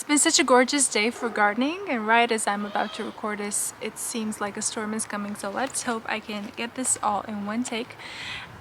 been such a gorgeous day for gardening, and right as I'm about to record this, it seems like a storm is coming, so let's hope I can get this all in one take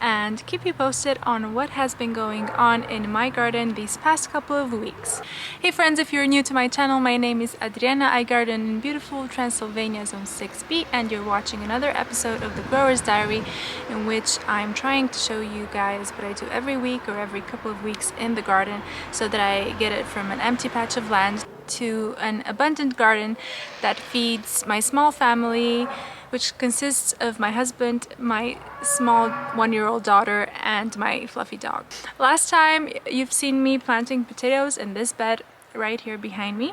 and keep you posted on what has been going on in my garden these past couple of weeks. Hey friends, if you're new to my channel, my name is Adriana. I garden in beautiful Transylvania Zone 6B, and you're watching another episode of the Grower's Diary, in which I'm trying to show you guys what I do every week or every couple of weeks in the garden, so that I get it from an empty patch of land to an abundant garden that feeds my small family, which consists of my husband, my small one-year-old daughter, and my fluffy dog. Last time you've seen me planting potatoes in this bed right here behind me,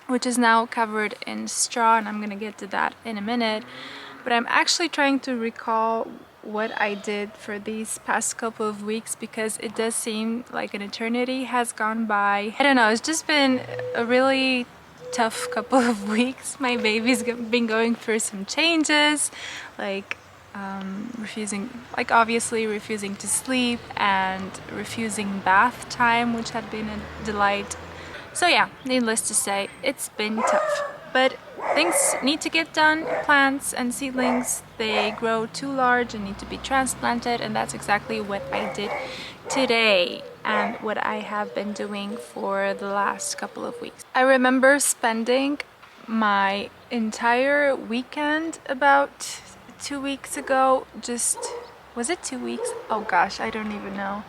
which is now covered in straw, and I'm gonna get to that in a minute. But I'm actually trying to recall what I did for these past couple of weeks, because it does seem like an eternity has gone by. I don't know, it's just been a really tough couple of weeks. My baby's been going through some changes, like obviously refusing to sleep and refusing bath time, which had been a delight. So yeah, needless to say, it's been tough. But things need to get done. Plants and seedlings, they grow too large and need to be transplanted, and that's exactly what I did today and what I have been doing for the last couple of weeks. I remember spending my entire weekend about 2 weeks ago, was it 2 weeks? Oh gosh, I don't even know.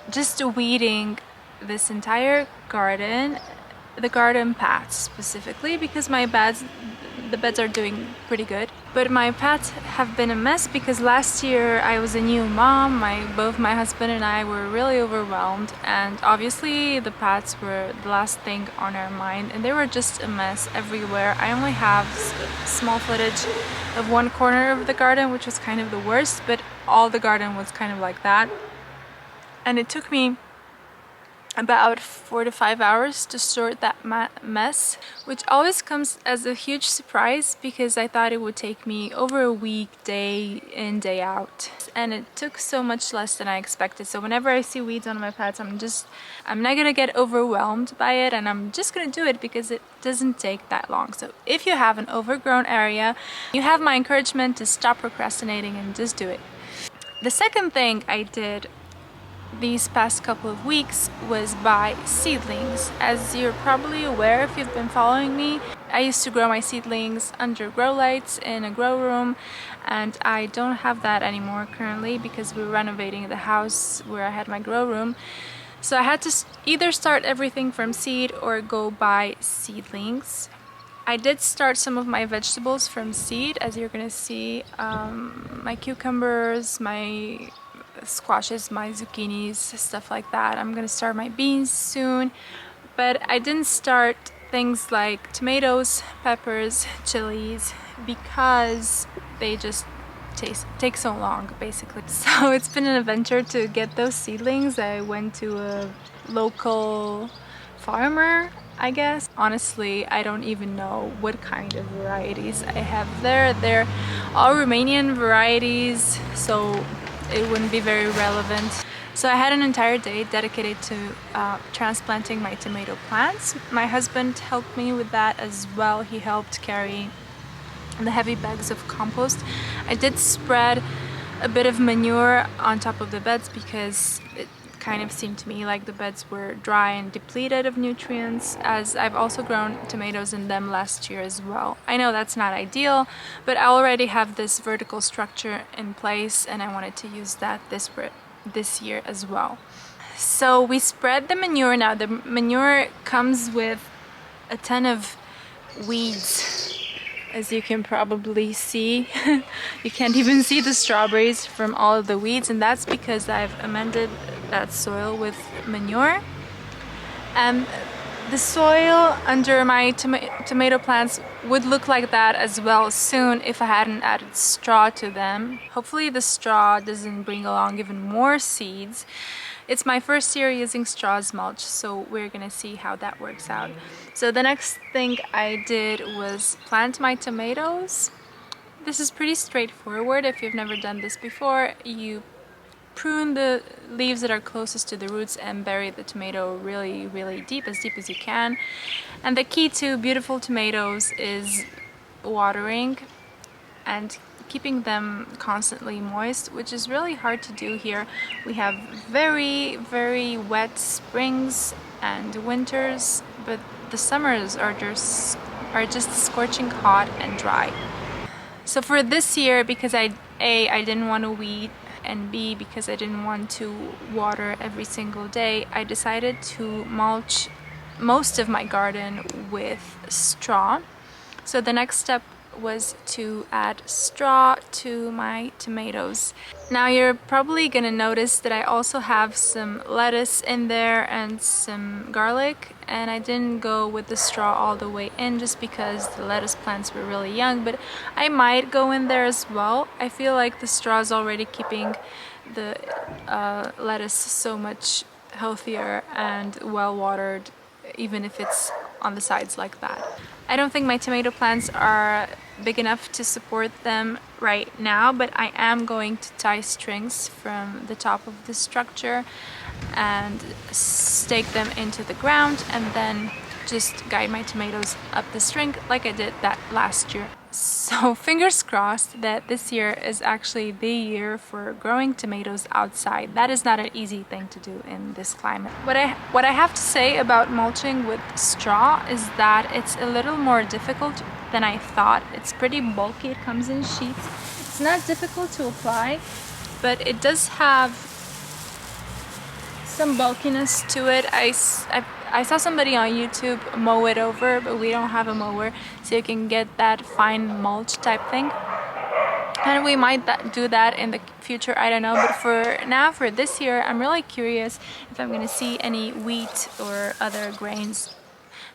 Just weeding this entire garden, the garden paths specifically, because the beds are doing pretty good. But my paths have been a mess because last year I was a new mom. Both my husband and I were really overwhelmed, and obviously the paths were the last thing on our mind, and they were just a mess everywhere. I only have small footage of one corner of the garden, which was kind of the worst, but all the garden was kind of like that. And it took me about 4 to 5 hours to sort that mess, which always comes as a huge surprise because I thought it would take me over a week, day in, day out, and it took so much less than I expected. So whenever I see weeds on my paths, I'm not gonna get overwhelmed by it, and I'm just gonna do it because it doesn't take that long. So if you have an overgrown area, you have my encouragement to stop procrastinating and just do it. The second thing I did these past couple of weeks was buy seedlings. As you're probably aware if you've been following me, I used to grow my seedlings under grow lights in a grow room, and I don't have that anymore currently because we're renovating the house where I had my grow room. So I had to either start everything from seed or go buy seedlings. I did start some of my vegetables from seed, as you're gonna see. My cucumbers, my squashes, my zucchinis, stuff like that. I'm gonna start my beans soon, but I didn't start things like tomatoes, peppers, chilies, because they just take so long basically. So it's been an adventure to get those seedlings. I went to a local farmer, I guess. Honestly, I don't even know what kind of varieties I have there. They're all Romanian varieties, so it wouldn't be very relevant. So I had an entire day dedicated to transplanting my tomato plants. My husband helped me with that as well. He helped carry the heavy bags of compost. I did spread a bit of manure on top of the beds because it kind of seemed to me like the beds were dry and depleted of nutrients, as I've also grown tomatoes in them last year as well. I know that's not ideal, but I already have this vertical structure in place, and I wanted to use that this year as well. So we spread the manure. Now the manure comes with a ton of weeds, as you can probably see. You can't even see the strawberries from all of the weeds, and that's because I've amended that soil with manure. And the soil under my tomato plants would look like that as well soon if I hadn't added straw to them. Hopefully the straw doesn't bring along even more seeds. It's my first year using straw as mulch, so we're gonna see how that works out. So the next thing I did was plant my tomatoes. This is pretty straightforward. If you've never done this before, you prune the leaves that are closest to the roots and bury the tomato really deep as you can. And the key to beautiful tomatoes is watering and keeping them constantly moist, which is really hard to do here. We have very wet springs and winters, but the summers are just scorching hot and dry. So for this year, because I didn't want to weed, and B, because I didn't want to water every single day, I decided to mulch most of my garden with straw. So the next step was to add straw to my tomatoes. Now you're probably gonna notice that I also have some lettuce in there and some garlic, and I didn't go with the straw all the way in just because the lettuce plants were really young, but I might go in there as well. I feel like the straw is already keeping the lettuce so much healthier and well watered, even if it's on the sides like that. I don't think my tomato plants are big enough to support them right now, but I am going to tie strings from the top of the structure and stake them into the ground and then just guide my tomatoes up the string like I did that last year. So fingers crossed that this year is actually the year for growing tomatoes outside. That is not an easy thing to do in this climate. What I have to say about mulching with straw is that it's a little more difficult than I thought. It's pretty bulky, it comes in sheets. It's not difficult to apply, but it does have some bulkiness to it. I saw somebody on YouTube mow it over, but we don't have a mower, so you can get that fine mulch type thing. And we might do that in the future, I don't know. But for now, for this year, I'm really curious if I'm gonna see any wheat or other grains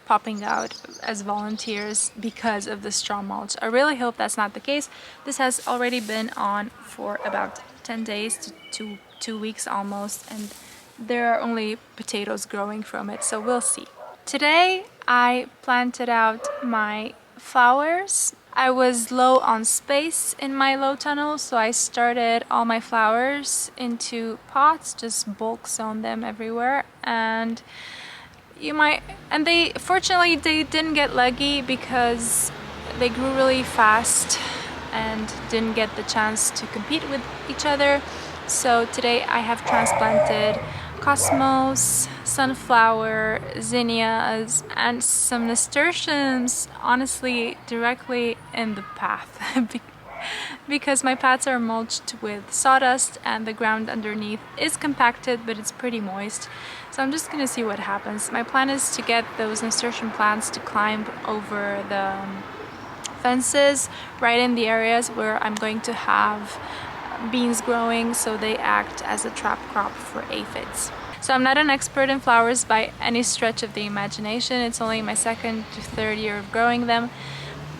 popping out as volunteers because of the straw mulch. I really hope that's not the case. This has already been on for about 10 days to 2 weeks almost, and there are only potatoes growing from it, so we'll see. Today I planted out my flowers. I was low on space in my low tunnel, so I started all my flowers into pots, just bulk sown them everywhere, and fortunately they didn't get leggy because they grew really fast and didn't get the chance to compete with each other. So today I have transplanted cosmos, sunflower, zinnias, and some nasturtiums, honestly directly in the path because my paths are mulched with sawdust and the ground underneath is compacted, but it's pretty moist. So I'm just gonna see what happens. My plan is to get those nasturtium plants to climb over the fences right in the areas where I'm going to have beans growing, so they act as a trap crop for aphids. So I'm not an expert in flowers by any stretch of the imagination. It's only my second to third year of growing them,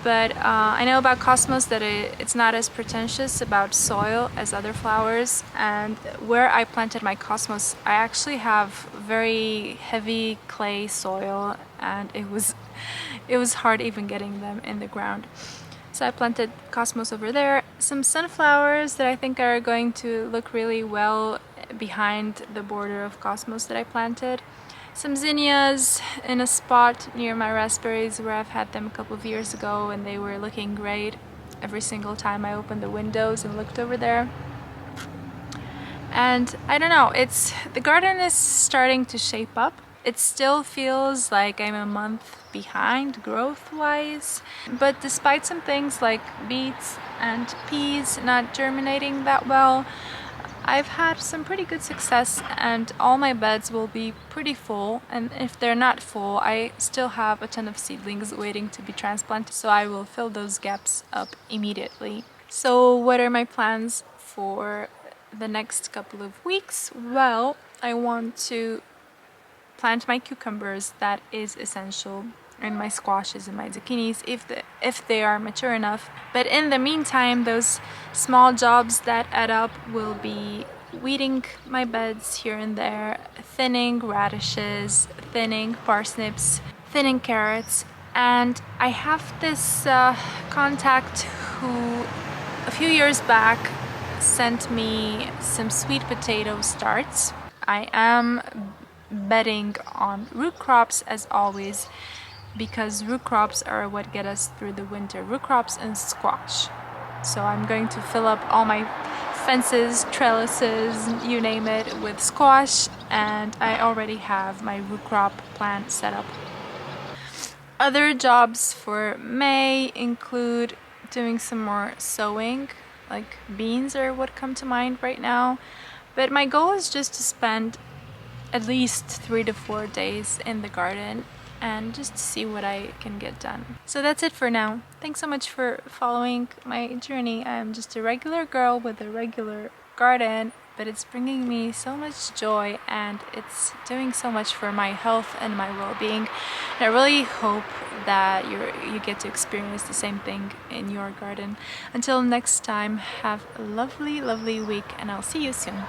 but I know about cosmos that it's not as pretentious about soil as other flowers, and where I planted my cosmos I actually have very heavy clay soil, and it was hard even getting them in the ground. So I planted cosmos over there, some sunflowers that I think are going to look really well behind the border of cosmos that I planted, some zinnias in a spot near my raspberries where I've had them a couple of years ago and they were looking great every single time I opened the windows and looked over there. And I don't know, the garden is starting to shape up. It still feels like I'm a month behind growth-wise, but despite some things like beets and peas not germinating that well, I've had some pretty good success, and all my beds will be pretty full, and if they're not full, I still have a ton of seedlings waiting to be transplanted, so I will fill those gaps up immediately. So what are my plans for the next couple of weeks? Well, I want to plant my cucumbers, that is essential, and my squashes and my zucchinis if they are mature enough. But in the meantime, those small jobs that add up will be weeding my beds here and there, thinning radishes, thinning parsnips, thinning carrots, and I have this contact who a few years back sent me some sweet potato starts. I am betting on root crops as always, because root crops are what get us through the winter. Root crops and squash. So I'm going to fill up all my fences, trellises, you name it, with squash, and I already have my root crop plant set up. Other jobs for May include doing some more sowing, like beans are what come to mind right now. But my goal is just to spend at least 3 to 4 days in the garden and just see what I can get done. So that's it for now. Thanks so much for following my journey. I'm just a regular girl with a regular garden, but it's bringing me so much joy and it's doing so much for my health and my well-being. And I really hope that you get to experience the same thing in your garden. Until next time, have a lovely, lovely week, and I'll see you soon.